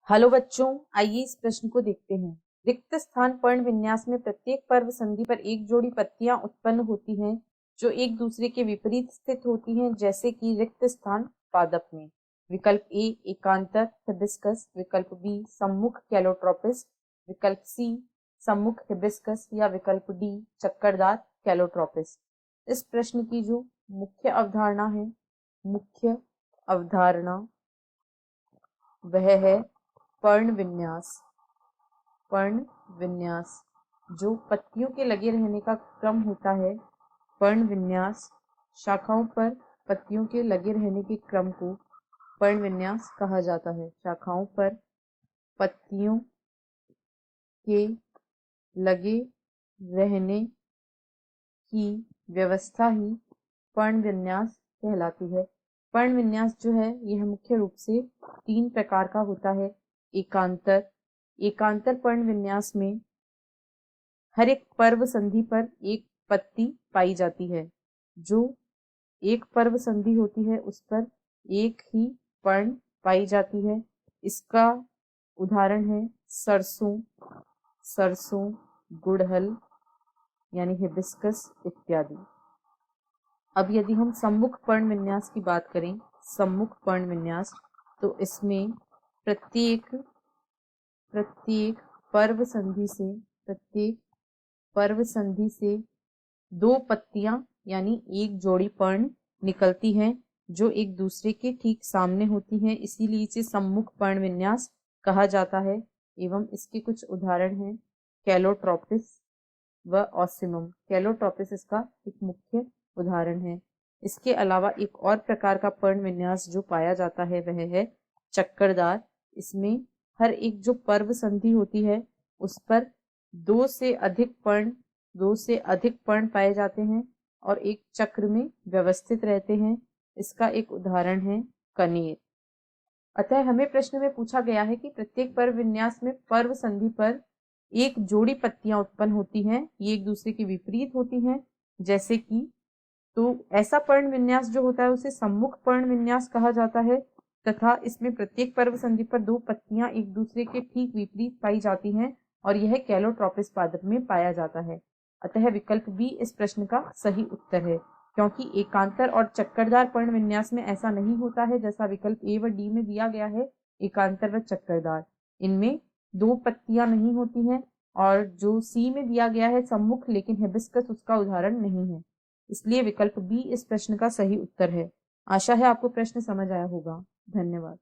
Hello बच्चों, आइए इस प्रश्न को देखते हैं। रिक्त स्थान पर्ण विन्यास में प्रत्येक पर्व संधि पर एक जोड़ी पत्तियां उत्पन्न होती हैं जो एक दूसरे के विपरीत स्थित होती हैं, जैसे कि रिक्त स्थान पादप में। विकल्प ए एकांतर हिबिस्कस, विकल्प बी सम्मुख कैलोट्रोपिस, विकल्प सी सम्मुख हिबिस्कस या विकल्प डी चक्करदार कैलोट्रोपिस। इस प्रश्न की जो मुख्य अवधारणा है, मुख्य अवधारणा वह है पर्ण विन्यास। पर्ण विन्यास जो पत्तियों के लगे रहने का क्रम होता है, पर्ण विन्यास शाखाओं पर पत्तियों के लगे रहने के क्रम को पर्ण विन्यास कहा जाता है। शाखाओं पर पत्तियों के लगे रहने की व्यवस्था ही पर्ण विन्यास कहलाती है। पर्ण विन्यास जो है यह मुख्य रूप से 3 प्रकार का होता है। एकांतर पर्ण विन्यास में हर एक पर्व संधि पर एक पत्ती पाई जाती है। जो एक पर्व संधि होती है उस पर एक ही पर्ण पाई जाती है। इसका उदाहरण है सरसों, गुड़हल यानी हिबिस्कस इत्यादि। अब यदि हम सम्मुख पर्ण विन्यास की बात करें, सम्मुख पर्ण विन्यास, तो इसमें प्रत्येक पर्व संधि से 2 पत्तियां यानी एक जोड़ी पर्ण निकलती हैं जो एक दूसरे के ठीक सामने होती हैं, इसीलिए इसे सम्मुख पर्ण विन्यास कहा जाता है। एवं इसके कुछ उदाहरण हैं कैलोट्रोपिस व ऑसिमम। कैलोट्रोपिस इसका एक मुख्य उदाहरण है। इसके अलावा एक और प्रकार का पर्ण विन्यास जो पाया जाता है वह है चक्करदार। इसमें हर एक जो पर्व संधि होती है उस पर 2 से अधिक पर्ण पाए जाते हैं और एक चक्र में व्यवस्थित रहते हैं। इसका एक उदाहरण है कनेर। अतः हमें प्रश्न में पूछा गया है कि प्रत्येक पर्व विन्यास में पर्व संधि पर एक जोड़ी पत्तियां उत्पन्न होती हैं, ये एक दूसरे के विपरीत होती हैं, जैसे कि तो ऐसा पर्ण विन्यास जो होता है उसे सम्मुख पर्ण विन्यास कहा जाता है तथा इसमें प्रत्येक पर्व संधि पर 2 पत्तियां एक दूसरे के ठीक विपरीत पाई जाती हैं और यह कैलोट्रोपिस पादप में पाया जाता है। अतः विकल्प बी इस प्रश्न का सही उत्तर है, क्योंकि एकांतर और चक्करदार पर्ण विन्यास में ऐसा नहीं होता है जैसा विकल्प ए व डी में दिया गया है। एकांतर व चक्करदार इनमें 2 पत्तियां नहीं होती हैं और जो सी में दिया गया है सम्मुख, लेकिन हिबिस्कस उसका उदाहरण नहीं है, इसलिए विकल्प बी इस प्रश्न का सही उत्तर है। आशा है आपको प्रश्न समझ आया होगा। धन्यवाद।